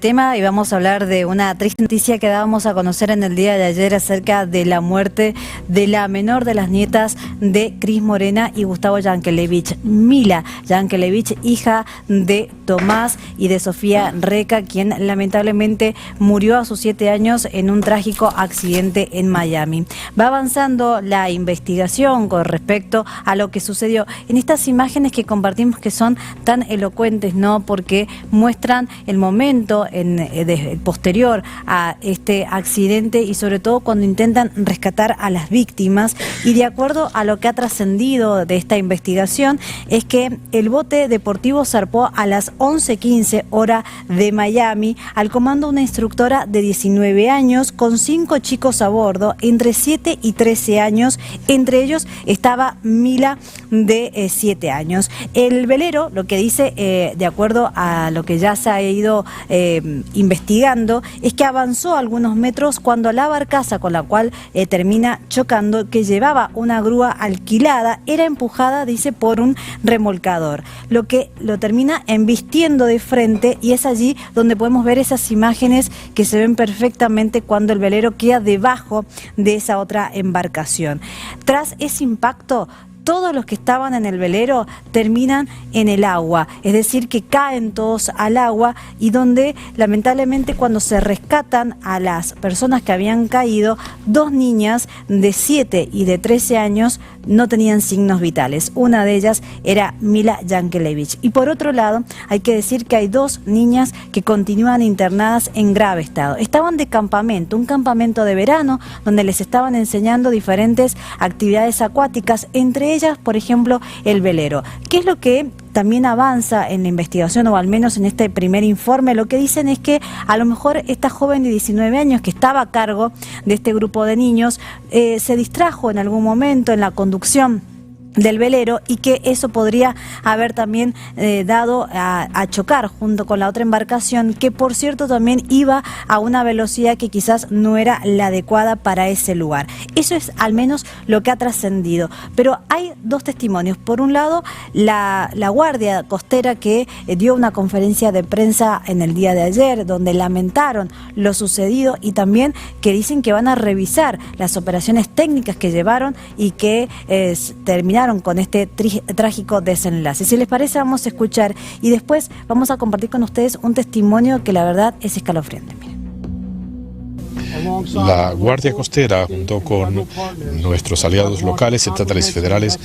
tema y vamos a hablar de una triste noticia que dábamos a conocer en el día de ayer acerca de la muerte de la menor de las nietas de Cris Morena y Gustavo Yankelevich, Mila Yankelevich, hija de Tomás y de Sofía Reca, quien lamentablemente murió a sus 7 años en un trágico accidente en Miami. Va avanzando la investigación con respecto a lo que sucedió en estas imágenes que compartimos, que son tan elocuentes, ¿no? Porque muestran el momento posterior a este accidente y sobre todo cuando intentan rescatar a las víctimas. Y de acuerdo a lo que ha trascendido de esta investigación es que el bote deportivo zarpó a las 11:15 hora de Miami al comando de una instructora de 19 años con 5 chicos a bordo entre 7 y 13 años. Entre ellos estaba Mila de 7 años. El velero, lo que dice, de acuerdo a lo que ya se ha ido investigando, es que avanzó algunos metros cuando la barcaza con la cual termina chocando, que llevaba una grúa alquilada, era empujada, dice, por un remolcador, lo que lo termina embistiendo de frente, y es allí donde podemos ver esas imágenes que se ven perfectamente cuando el velero queda debajo de esa otra embarcación. Tras ese impacto, todos los que estaban en el velero terminan en el agua, es decir, que caen todos al agua, y donde lamentablemente cuando se rescatan a las personas que habían caído, 2 niñas de 7 y de 13 años no tenían signos vitales. Una de ellas era Mila Yankelevich. Y por otro lado, hay que decir que hay 2 niñas que continúan internadas en grave estado. Estaban de campamento, un campamento de verano, donde les estaban enseñando diferentes actividades acuáticas, entre ellas, por ejemplo, el velero. ¿Qué es lo que también avanza en la investigación, o al menos en este primer informe? Lo que dicen es que a lo mejor esta joven de 19 años que estaba a cargo de este grupo de niños se distrajo en algún momento en la conducción del velero, y que eso podría haber también dado a chocar junto con la otra embarcación, que por cierto también iba a una velocidad que quizás no era la adecuada para ese lugar. Eso es al menos lo que ha trascendido. Pero hay 2 testimonios. Por un lado, la Guardia Costera, que dio una conferencia de prensa en el día de ayer, donde lamentaron lo sucedido y también que dicen que van a revisar las operaciones técnicas que llevaron y que terminaron con este trágico desenlace. Si les parece, vamos a escuchar y después vamos a compartir con ustedes un testimonio que la verdad es escalofriante. Miren. La Guardia Costera, junto con nuestros aliados locales, estatales y federales,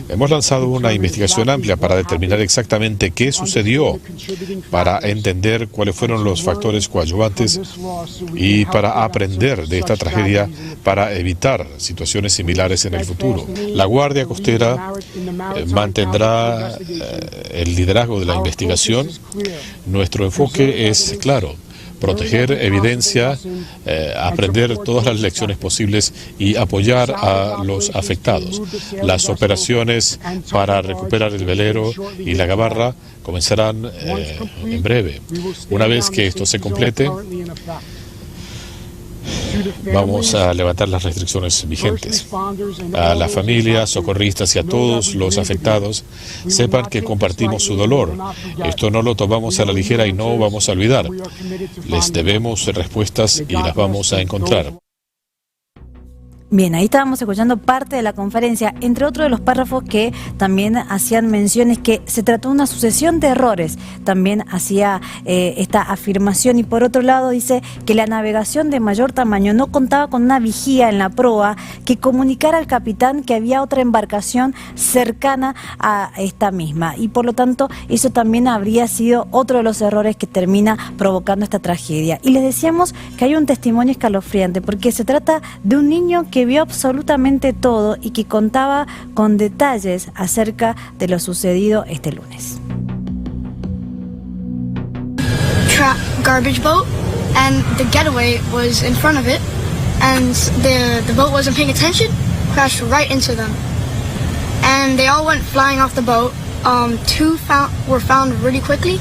hemos lanzado una investigación amplia para determinar exactamente qué sucedió, para entender cuáles fueron los factores coadyuvantes y para aprender de esta tragedia para evitar situaciones similares en el futuro. La Guardia Costera mantendrá el liderazgo de la investigación. Nuestro enfoque es claro: proteger evidencia, aprender todas las lecciones posibles y apoyar a los afectados. Las operaciones para recuperar el velero y la gabarra comenzarán en breve. Una vez que esto se complete, vamos a levantar las restricciones vigentes. A la familia, socorristas y a todos los afectados, sepan que compartimos su dolor. Esto no lo tomamos a la ligera y no vamos a olvidar. Les debemos respuestas y las vamos a encontrar. Bien, ahí estábamos escuchando parte de la conferencia, entre otros de los párrafos que también hacían menciones que se trató de una sucesión de errores. También hacía esta afirmación, y por otro lado dice que la navegación de mayor tamaño no contaba con una vigía en la proa que comunicara al capitán que había otra embarcación cercana a esta misma, y por lo tanto eso también habría sido otro de los errores que termina provocando esta tragedia. Y les decíamos que hay un testimonio escalofriante porque se trata de un niño que vio absolutamente todo y que contaba con detalles acerca de lo sucedido este lunes. Garbage boat, and the getaway was in front of it, and the boat wasn't paying attention, crashed right into them, and they all went flying off the boat. 2 were found really quickly.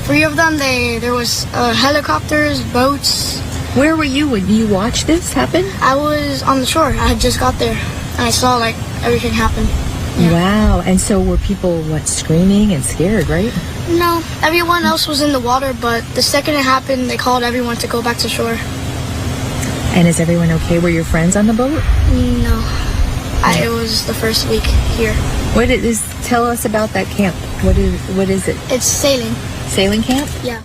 3 of them, there was helicopters, boats. Where were you when you watched this happen? I was on the shore. I had just got there, and I saw everything happen. Wow. And so were people, what, screaming and scared, right? No, everyone else was in the water, but the second it happened, they called everyone to go back to shore. And is everyone okay? Were your friends on the boat? No, it was the first week here. What is? Tell us about that camp. What is it? It's sailing. Sailing camp? Yeah.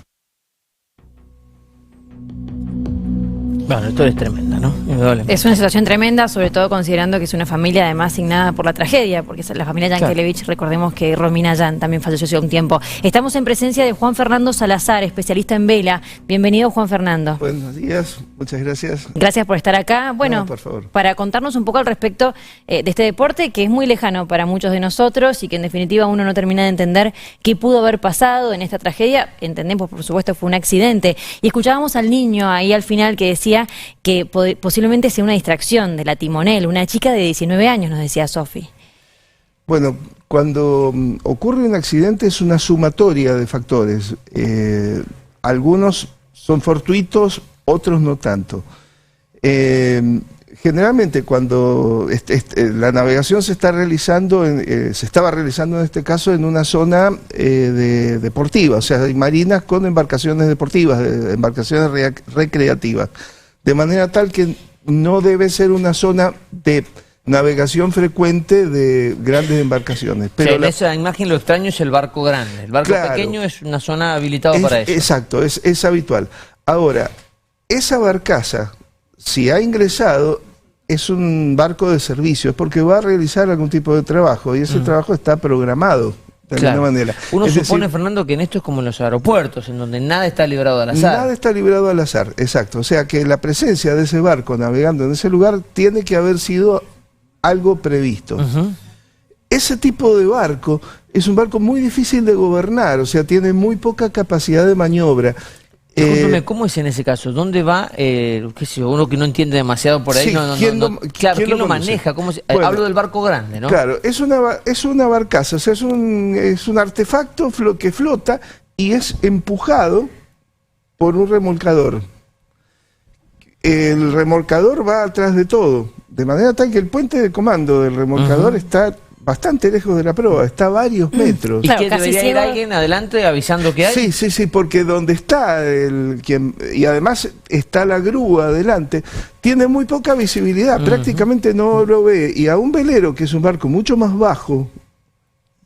Bueno, esto es tremenda, ¿no? Indudablemente. Es una situación tremenda, sobre todo considerando que es una familia además asignada por la tragedia, porque es la familia Yankelevich, recordemos que Romina Yan también falleció hace un tiempo. Estamos en presencia de Juan Fernando Salazar, especialista en vela. Bienvenido, Juan Fernando. Buenos días, muchas gracias. Gracias por estar acá. Bueno, no, por favor, para contarnos un poco al respecto de este deporte que es muy lejano para muchos de nosotros y que en definitiva uno no termina de entender qué pudo haber pasado en esta tragedia. Entendemos, por supuesto, fue un accidente. Y escuchábamos al niño ahí al final que decía que posiblemente sea una distracción de la timonel, una chica de 19 años, nos decía Sofi. Bueno, cuando ocurre un accidente es una sumatoria de factores. Algunos son fortuitos, otros no tanto. Generalmente cuando la navegación se estaba realizando en este caso en una zona deportiva, o sea, hay marinas con embarcaciones deportivas, embarcaciones recreativas. De manera tal que no debe ser una zona de navegación frecuente de grandes embarcaciones. Pero en esa imagen lo extraño es el barco grande. El barco pequeño es una zona habilitada para eso. Exacto, es habitual. Ahora, esa barcaza, si ha ingresado, es un barco de servicio, es porque va a realizar algún tipo de trabajo y ese trabajo está programado. De alguna manera. Uno supone, Fernando, que en esto es como en los aeropuertos, en donde nada está librado al azar. Nada está librado al azar, exacto. O sea que la presencia de ese barco navegando en ese lugar tiene que haber sido algo previsto. Ese tipo de barco es un barco muy difícil de gobernar, o sea, tiene muy poca capacidad de maniobra. Discúlpeme, ¿cómo es en ese caso? ¿Dónde va, qué sé yo, uno que no entiende demasiado por ahí? Sí, ¿quién lo maneja? ¿Cómo se, bueno, hablo del barco grande, ¿no? Claro, es una barcaza, o sea, es un artefacto que flota y es empujado por un remolcador. El remolcador va atrás de todo, de manera tal que el puente de comando del remolcador está bastante lejos de la proa, está a varios metros. ¿Y claro, que debería ir alguien adelante avisando que hay? Sí, porque donde está y además está la grúa adelante, tiene muy poca visibilidad, prácticamente no lo ve, y a un velero, que es un barco mucho más bajo,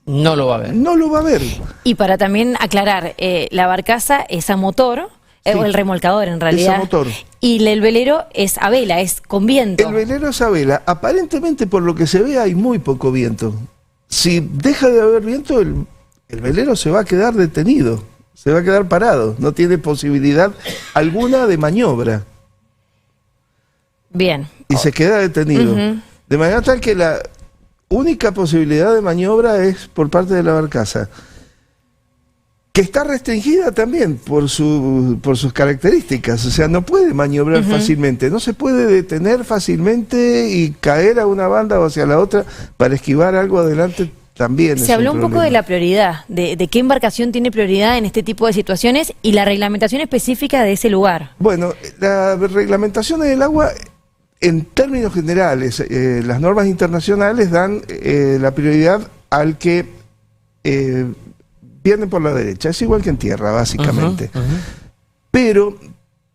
no lo va a ver. No lo va a ver. Y para también aclarar, la barcaza es a motor, o el remolcador en realidad. Es a motor. Y el velero es a vela, es con viento. El velero es a vela. Aparentemente, por lo que se ve, hay muy poco viento. Si deja de haber viento, el velero se va a quedar detenido, se va a quedar parado. No tiene posibilidad alguna de maniobra. Bien. Y se queda detenido. De manera tal que la única posibilidad de maniobra es por parte de la barcaza, que está restringida también por sus características, o sea, no puede maniobrar fácilmente, no se puede detener fácilmente y caer a una banda o hacia la otra para esquivar algo adelante también. Se habló un poco de la prioridad, de qué embarcación tiene prioridad en este tipo de situaciones y la reglamentación específica de ese lugar. Bueno, la reglamentación del agua, en términos generales, las normas internacionales dan la prioridad al que viene por la derecha, es igual que en tierra, básicamente. Pero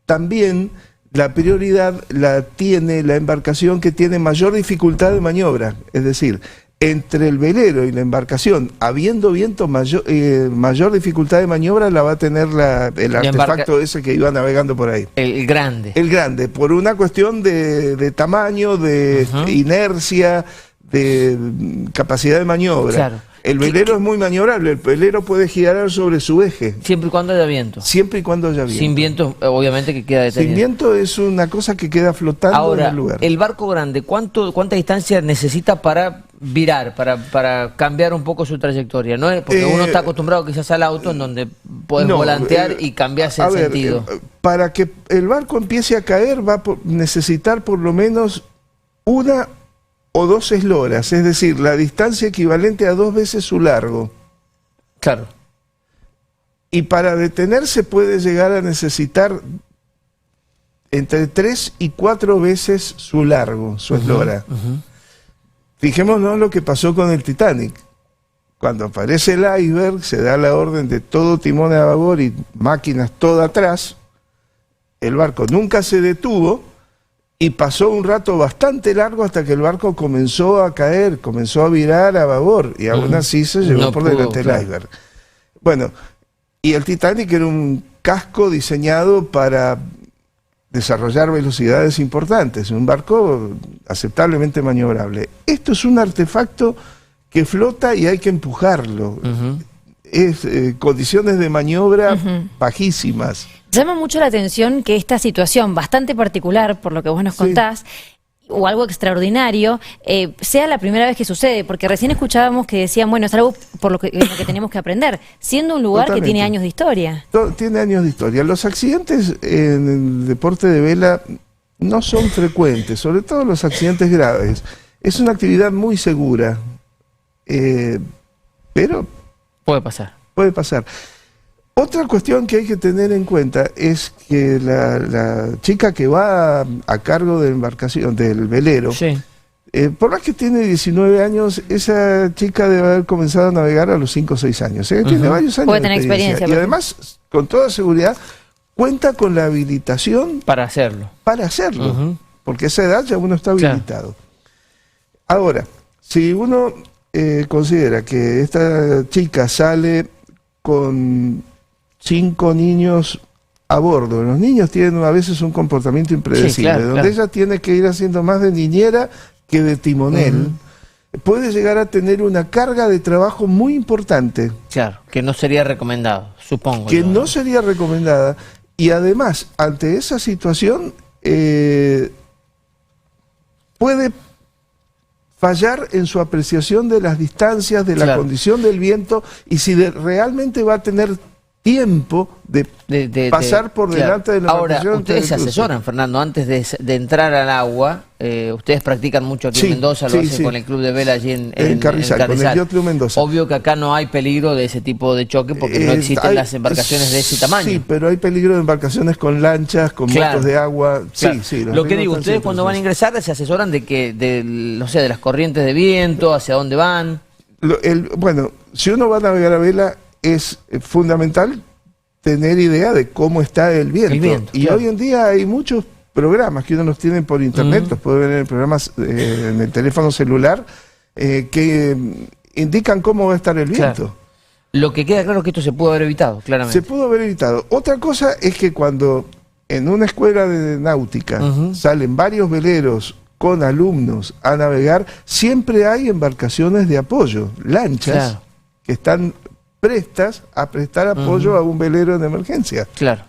también la prioridad la tiene la embarcación que tiene mayor dificultad de maniobra, es decir, entre el velero y la embarcación, habiendo viento, mayor dificultad de maniobra la va a tener el artefacto ese que iba navegando por ahí. El grande. El grande, por una cuestión de tamaño, de inercia, de capacidad de maniobra. Claro. El velero es muy maniobrable, el velero puede girar sobre su eje. Siempre y cuando haya viento. Siempre y cuando haya viento. Sin viento, obviamente que queda detenido. Sin viento es una cosa que queda flotando en el lugar. El barco grande, ¿cuánta distancia necesita para virar, para cambiar un poco su trajectoria? ¿No? Porque uno está acostumbrado quizás al auto en donde puedes volantear y cambiarse el sentido. Para que el barco empiece a caer va a necesitar por lo menos una o 2 esloras, es decir, la distancia equivalente a 2 veces su largo. Claro. Y para detenerse puede llegar a necesitar entre 3 y 4 veces su largo, su eslora. Fijémonos lo que pasó con el Titanic. Cuando aparece el iceberg, se da la orden de todo timón a babor y máquinas todo atrás. El barco nunca se detuvo y pasó un rato bastante largo hasta que el barco comenzó a caer, comenzó a virar a babor y aún así se llevó No por pudo, delante claro. el iceberg. Bueno, y el Titanic era un casco diseñado para desarrollar velocidades importantes, un barco aceptablemente maniobrable. Esto es un artefacto que flota y hay que empujarlo. Es condiciones de maniobra bajísimas. Llama mucho la atención que esta situación bastante particular, por lo que vos nos Sí. contás, o algo extraordinario, sea la primera vez que sucede, porque recién escuchábamos que decían, bueno, es algo por lo que tenemos que aprender, siendo un lugar que Totalmente. tiene años de historia. Tiene años de historia. Los accidentes en el deporte de vela no son frecuentes, sobre todo los accidentes graves. Es una actividad muy segura, pero Puede pasar. puede pasar. Otra cuestión que hay que tener en cuenta es que la chica que va a cargo de la embarcación, del velero, Sí. por más que tiene 19 años, esa chica debe haber comenzado a navegar a los 5 o 6 años. Tiene varios años Puede de tener experiencia, Y además, con toda seguridad, cuenta con la habilitación Para hacerlo. para hacerlo. Ujú. Porque a esa edad ya uno está Claro. habilitado. Ahora, si uno considera que esta chica sale con 5 niños a bordo, los niños tienen a veces un comportamiento impredecible, Sí, claro, donde claro. ella tiene que ir haciendo más de niñera que de timonel, puede llegar a tener una carga de trabajo muy importante, Claro, que no sería recomendado, supongo. que yo. no sería recomendada, y además, ante esa situación, puede fallar en su apreciación de las distancias, de la Claro. condición del viento, y si realmente va a tener tiempo de pasar por claro. delante de la Ahora, embarcación ustedes antes se de cruzar. asesoran, Fernando, antes de entrar al agua. Ustedes practican mucho aquí Sí, en Mendoza, lo sí, hacen sí. con el club de vela allí en Carrizal, con el Yacht Club Mendoza. Obvio que acá no hay peligro de ese tipo de choque porque no existen Hay- las embarcaciones de ese tamaño. Sí, pero hay peligro de embarcaciones con lanchas, con Claro. motos de agua. Claro. Sí, sí. los Lo que riesgos digo, están ustedes siempre cuando van a presentes. ingresar se asesoran no sé, de las corrientes de viento, hacia dónde van. Bueno, si uno va a navegar a vela, es fundamental tener idea de cómo está el viento. El viento, Y claro. hoy en día hay muchos programas que uno los tiene por internet, los puede ver en programas en el teléfono celular, que indican cómo va a estar el viento. Claro. Lo que queda claro es que esto se pudo haber evitado, claramente. Se pudo haber evitado. Otra cosa es que cuando en una escuela de náutica salen varios veleros con alumnos a navegar, siempre hay embarcaciones de apoyo, lanchas, Claro. que están prestas a prestar apoyo a un velero de emergencia. Claro.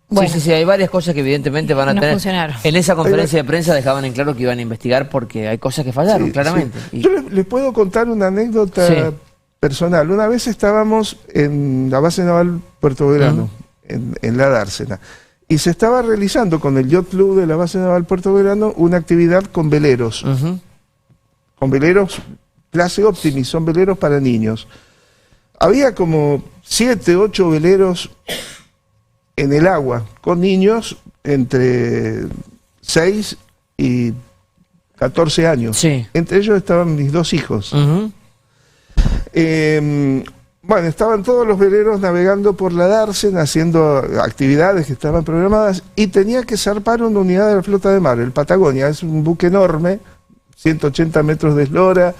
Bueno. Sí, hay varias cosas que evidentemente van a No tener. funcionaron. En esa conferencia de prensa dejaban en claro que iban a investigar porque hay cosas que fallaron, Sí, claramente. sí. Y- Yo les puedo contar una anécdota Sí. personal. Una vez estábamos en la base naval Puerto Belgrano, en la Dársena, y se estaba realizando con el Yacht Club de la base naval Puerto Belgrano una actividad con veleros. Ujú. Con veleros clase Optimis, son veleros para niños. Había como 7, 8 veleros en el agua, con niños entre 6 y 14 años. Sí. Entre ellos estaban mis 2 hijos. Ujú. Bueno, estaban todos los veleros navegando por la Dársena, haciendo actividades que estaban programadas, y tenía que zarpar una unidad de la flota de mar, el Patagonia. Es un buque enorme, 180 metros de eslora,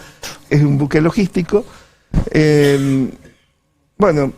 es un buque logístico. Bueno,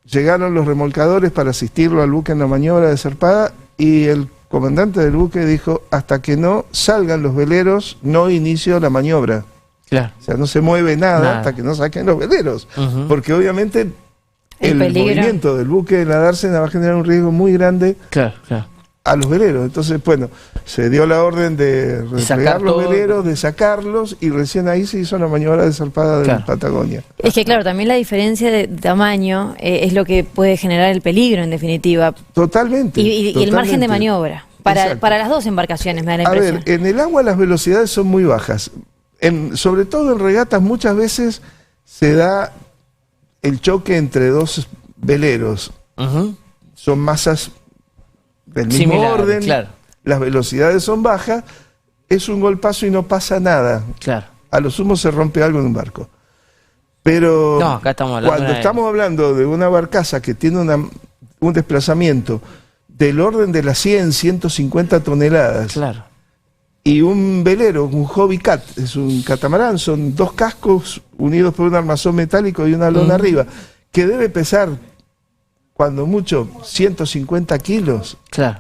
llegaron los remolcadores para asistirlo al buque en la maniobra de zarpada, y el comandante del buque dijo: hasta que no salgan los veleros, no inicio la maniobra. Claro. O sea, no se mueve nada, Nada. hasta que no saquen los veleros. Ujú. Porque obviamente El el peligro. movimiento del buque de la Dársena va a generar un riesgo muy grande Claro, claro. a los veleros. Entonces, bueno, se dio la orden de sacar replegar los todo. veleros, de sacarlos, y recién ahí se hizo la maniobra de zarpada de Claro. Patagonia. Es que claro, también la diferencia de tamaño es lo que puede generar el peligro en definitiva Totalmente. y el margen totalmente. de maniobra Exacto. para las dos embarcaciones, me da la A impresión. ver, en el agua las velocidades son muy bajas. Sobre todo en regatas muchas veces se da el choque entre dos veleros. Ujú. Son masas del mismo Similares, orden, claro. las velocidades son bajas, es un golpazo y no pasa nada. Claro. A lo sumo se rompe algo en un barco. Pero No, acá estamos hablando cuando de- estamos hablando de una barcaza que tiene un desplazamiento del orden de las 100, 150 toneladas, Claro. y un velero, un hobby cat, es un catamarán, son 2 cascos unidos por un armazón metálico y una lona arriba, que debe pesar, cuando mucho, 150 kilos. Claro.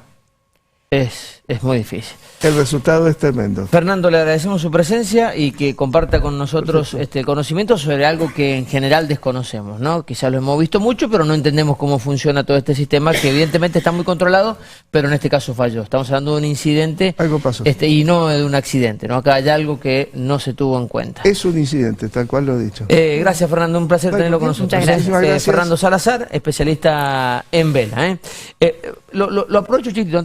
Es muy difícil. El resultado es tremendo. Fernando, le agradecemos su presencia y que comparta con nosotros este conocimiento sobre algo que en general desconocemos, ¿no? Quizás lo hemos visto mucho, pero no entendemos cómo funciona todo este sistema, que evidentemente está muy controlado, pero en este caso falló. Estamos hablando de un incidente Algo pasó. y no de un accidente, ¿no? Acá hay algo que no se tuvo en cuenta. Es un incidente, tal cual lo he dicho. Gracias, Fernando, un placer tenerlo con nosotros. Muchas gracias. Muchísimas gracias. Fernando Salazar, especialista en vela. Lo aprovecho, chiquitito.